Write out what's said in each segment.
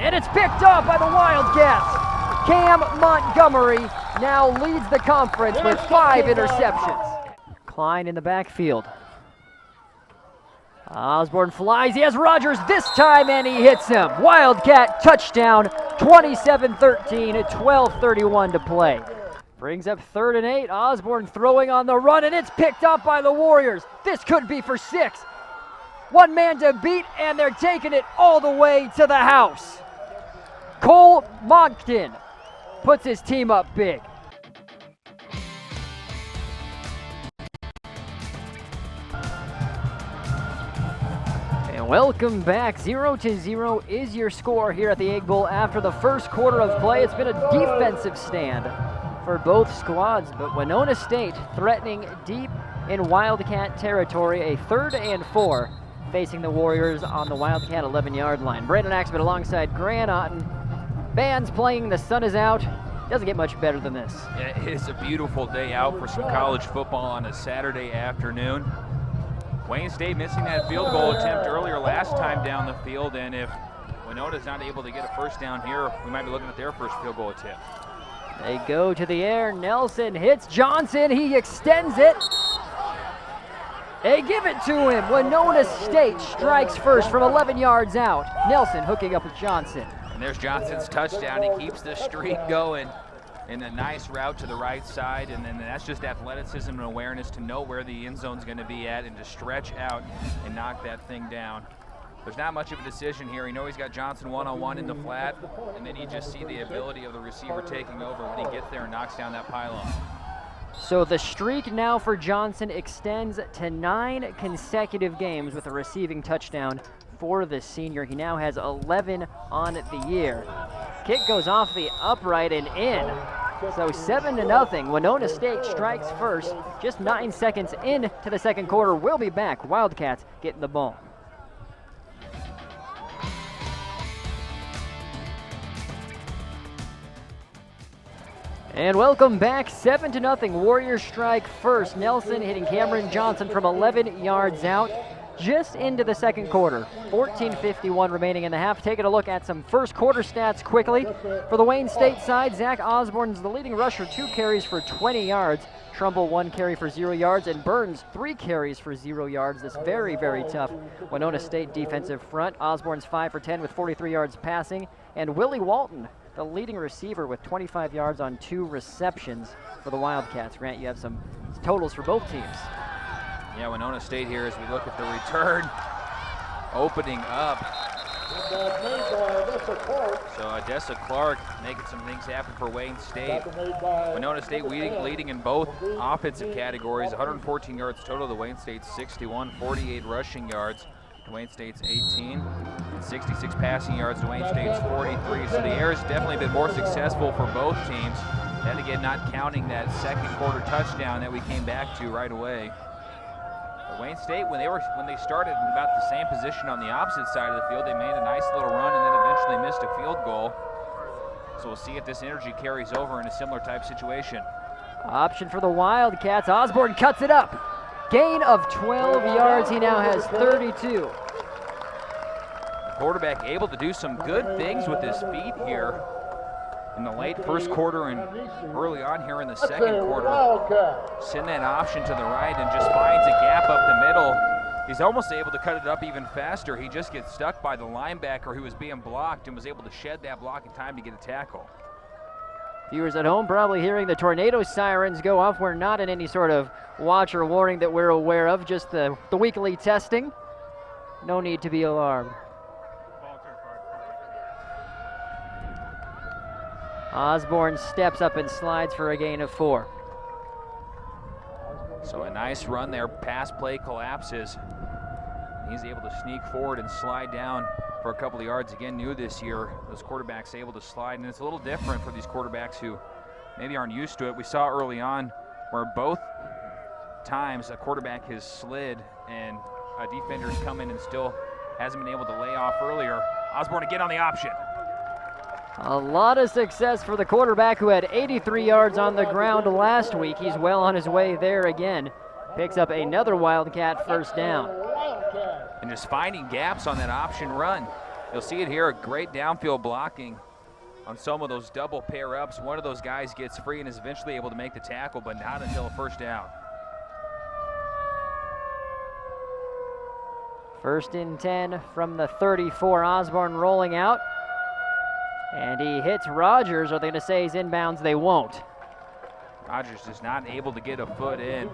And it's picked up by the Wildcats. Cam Montgomery now leads the conference with 5 interceptions. Klein in the backfield. Osborne flies, he has Rogers this time and he hits him. Wildcat touchdown, 27-13, 12:31 to play. Brings up 3rd and 8, Osborne throwing on the run and it's picked up by the Warriors. This could be for 6. One man to beat and they're taking it all the way to the house. Cole Moncton puts his team up big. And welcome back. 0-0 is your score here at the Egg Bowl after the first quarter of play. It's been a defensive stand for both squads, but Winona State threatening deep in Wildcat territory, a 3rd and 4 facing the Warriors on the Wildcat 11-yard line. Brandon Aksamit alongside Grant Otten. Bands playing, the sun is out. Doesn't get much better than this. Yeah, it is a beautiful day out for some college football on a Saturday afternoon. Wayne State missing that field goal attempt earlier last time down the field, and if Winona's not able to get a first down here, we might be looking at their first field goal attempt. They go to the air. Nelson hits Johnson. He extends it. They give it to him. Winona State strikes first from 11 yards out. Nelson hooking up with Johnson. And there's Johnson's touchdown. He keeps the streak going in a nice route to the right side, and then that's just athleticism and awareness to know where the end zone's going to be at and to stretch out and knock that thing down. There's not much of a decision here. You know he's got Johnson one-on-one in the flat, and then you just see the ability of the receiver taking over when he gets there and knocks down that pylon. So the streak now for Johnson extends to 9 consecutive games with a receiving touchdown for the senior. He now has 11 on the year. Kick goes off the upright and in. So 7-0. Winona State strikes first. Just 9 seconds into the second quarter. We'll be back. Wildcats getting the ball. And welcome back. 7-0. Warriors strike first. Nelson hitting Cameron Johnson from 11 yards out. Just into the second quarter. 14:51 remaining in the half. Taking a look at some first quarter stats quickly. For the Wayne State side, Zach Osborne's the leading rusher, 2 carries for 20 yards. Trumbull 1 carry for 0 yards, and Burns 3 carries for 0 yards. This very, very tough Winona State defensive front. Osborne's 5 for 10 with 43 yards passing, and Willie Walton, the leading receiver, with 25 yards on 2 receptions for the Wildcats. Grant, you have some totals for both teams. Yeah, Winona State here as we look at the return, opening up. So Odessa Clark making some things happen for Wayne State. Winona State leading in both offensive categories, 114 yards total to Wayne State's 61, 48 rushing yards to Wayne State's 18, and 66 passing yards to Wayne State's 43. So the air has definitely been more successful for both teams. Then again, not counting that second quarter touchdown that we came back to right away. Wayne State, when they started in about the same position on the opposite side of the field, they made a nice little run and then eventually missed a field goal. So we'll see if this energy carries over in a similar type situation. Option for the Wildcats. Osborne cuts it up. Gain of 12 yards. He now has 32. The quarterback able to do some good things with his feet here in the late first quarter and early on here in the second quarter. Send that option to the right and just finds a gap up the middle. He's almost able to cut it up even faster. He just gets stuck by the linebacker who was being blocked and was able to shed that block in time to get a tackle. Viewers at home probably hearing the tornado sirens go off. We're not in any sort of watch or warning that we're aware of, just the weekly testing. No need to be alarmed. Osborne steps up and slides for a gain of 4. So a nice run there. Pass play collapses. He's able to sneak forward and slide down for a couple of yards. Again, new this year, those quarterbacks able to slide, and it's a little different for these quarterbacks who maybe aren't used to it. We saw early on where both times a quarterback has slid and a defender's come in and still hasn't been able to lay off earlier. Osborne again on the option. A lot of success for the quarterback who had 83 yards on the ground last week. He's well on his way there again. Picks up another Wildcat first down. And just finding gaps on that option run. You'll see it here, a great downfield blocking on some of those double pair ups. One of those guys gets free and is eventually able to make the tackle, but not until a first down. 1st and 10 from the 34. Osborne rolling out. And he hits Rogers. Are they going to say he's inbounds? They won't. Rogers is not able to get a foot in.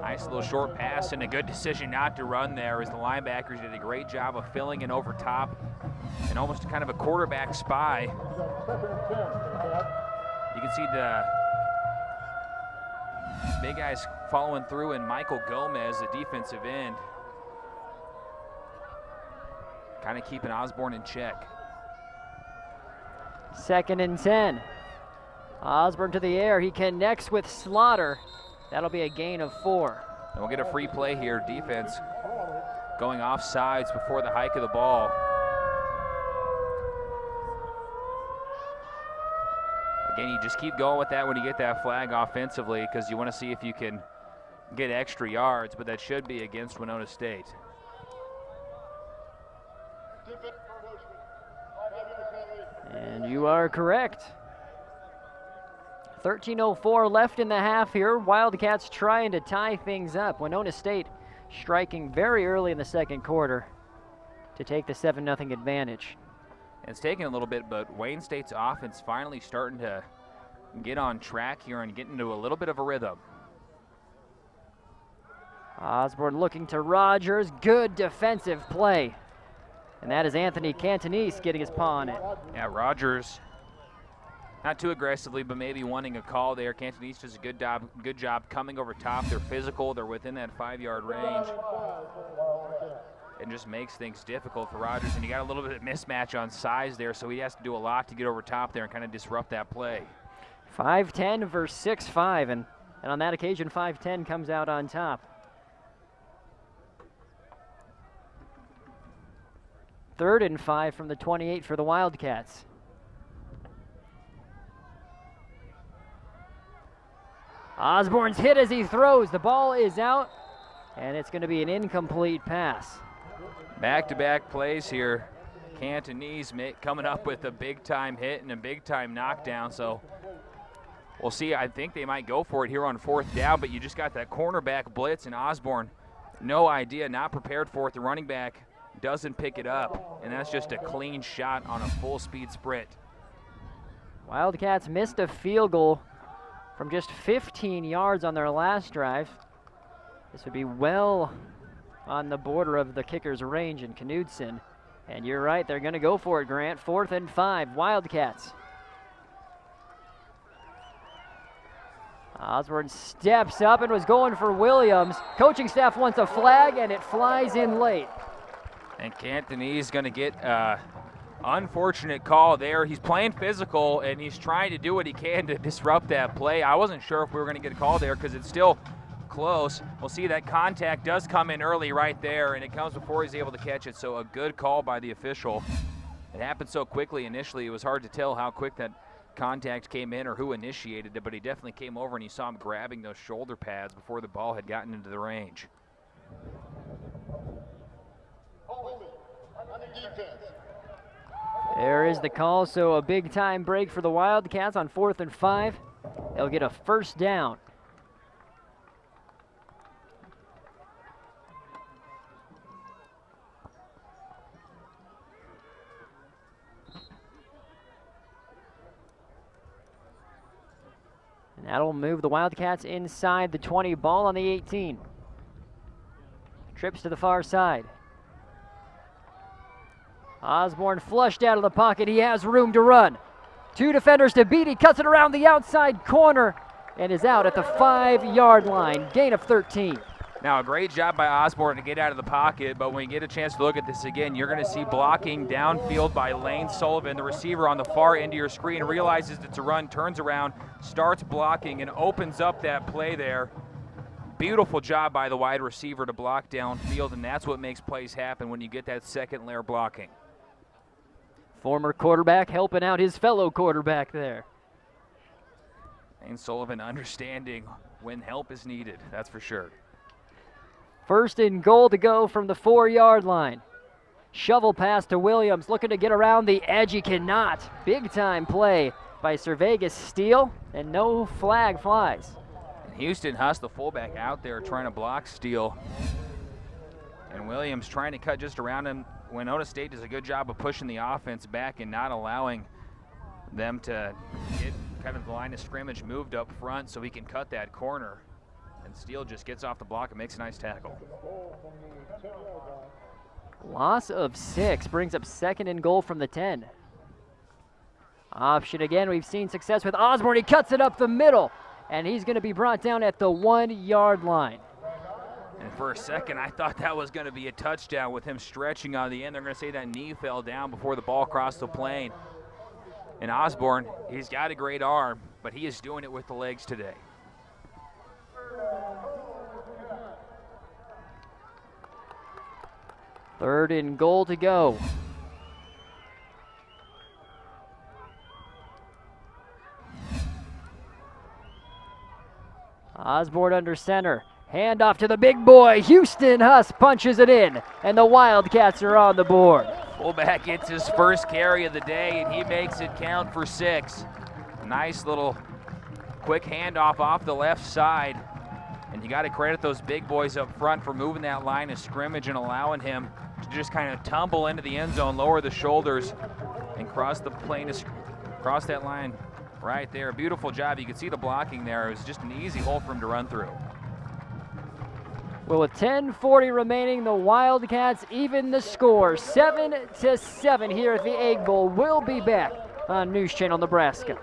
Nice little short pass and a good decision not to run there as the linebackers did a great job of filling in over top and almost kind of a quarterback spy. You can see the big guys following through, and Michael Gomez, the defensive end, kind of keeping Osborne in check. 2nd and 10. Osborne to the air. He connects with Slaughter. That'll be a gain of 4. And we'll get a free play here. Defense going off sides before the hike of the ball. Again, you just keep going with that when you get that flag offensively, because you want to see if you can get extra yards, but that should be against Winona State. And you are correct. 13:04 left in the half here. Wildcats trying to tie things up. Winona State striking very early in the second quarter to take the 7-0 advantage. And it's taking a little bit, but Wayne State's offense finally starting to get on track here and get into a little bit of a rhythm. Osborne looking to Rogers. Good defensive play. And that is Anthony Cantonese getting his paw on it. Yeah, Rogers, not too aggressively, but maybe wanting a call there. Cantonese does a good job coming over top. They're physical. They're within that 5-yard range. And just makes things difficult for Rogers. And you got a little bit of mismatch on size there, so he has to do a lot to get over top there and kind of disrupt that play. 5'10" versus 6'5", and on that occasion, 5'10" comes out on top. 3rd and 5 from the 28 for the Wildcats. Osborne's hit as he throws. The ball is out, and it's going to be an incomplete pass. Back-to-back plays here. Cantonese coming up with a big-time hit and a big-time knockdown, so we'll see. I think they might go for it here on 4th down, but you just got that cornerback blitz, and Osborne, no idea, not prepared for it. The running back doesn't pick it up, and that's just a clean shot on a full-speed sprint. Wildcats missed a field goal from just 15 yards on their last drive. This would be well on the border of the kicker's range in Knudsen. And you're right, they're going to go for it, Grant. 4th and 5, Wildcats. Osborne steps up and was going for Williams. Coaching staff wants a flag, and it flies in late. And Cantonese going to get unfortunate call there. He's playing physical, and he's trying to do what he can to disrupt that play. I wasn't sure if we were going to get a call there because it's still close. We'll see that contact does come in early right there, and it comes before he's able to catch it, so a good call by the official. It happened so quickly initially, it was hard to tell how quick that contact came in or who initiated it, but he definitely came over and you saw him grabbing those shoulder pads before the ball had gotten into the range. There is the call, so a big-time break for the Wildcats on 4th and 5. They'll get a first down. And that'll move the Wildcats inside the 20, ball on the 18. Trips to the far side. Osborne flushed out of the pocket. He has room to run. 2 defenders to beat. He cuts it around the outside corner and is out at the 5-yard line. Gain of 13. Now, a great job by Osborne to get out of the pocket, but when you get a chance to look at this again, you're going to see blocking downfield by Lane Sullivan, the receiver on the far end of your screen, realizes it's a run, turns around, starts blocking, and opens up that play there. Beautiful job by the wide receiver to block downfield, and that's what makes plays happen when you get that second layer blocking. Former quarterback helping out his fellow quarterback there. Lane Sullivan understanding when help is needed, that's for sure. 1st and goal to go from the 4-yard line. Shovel pass to Williams, looking to get around the edge. He cannot. Big time play by Cervegas. Steal, and no flag flies. Houston Huss, the fullback, out there trying to block Steele. And Williams trying to cut just around him. Winona State does a good job of pushing the offense back and not allowing them to get kind of the line of scrimmage moved up front so he can cut that corner. And Steele just gets off the block and makes a nice tackle. Loss of 6 brings up 2nd and goal from the 10. Option again. We've seen success with Osborne. He cuts it up the middle, and he's going to be brought down at the 1-yard line. And for a second, I thought that was going to be a touchdown with him stretching on the end. They're going to say that knee fell down before the ball crossed the plane. And Osborne, he's got a great arm, but he is doing it with the legs today. Third and goal to go. Osborne under center. Hand off to the big boy. Houston Huss punches it in, and the Wildcats are on the board. Fullback gets his first carry of the day, and he makes it count for 6. Nice little quick handoff off the left side. And you got to credit those big boys up front for moving that line of scrimmage and allowing him to just kind of tumble into the end zone, lower the shoulders, and cross the plane, cross that line right there. Beautiful job. You can see the blocking there. It was just an easy hole for him to run through. Well, with 10:40 remaining, the Wildcats even the score, 7-7 here at the Egg Bowl. We'll be back on News Channel Nebraska.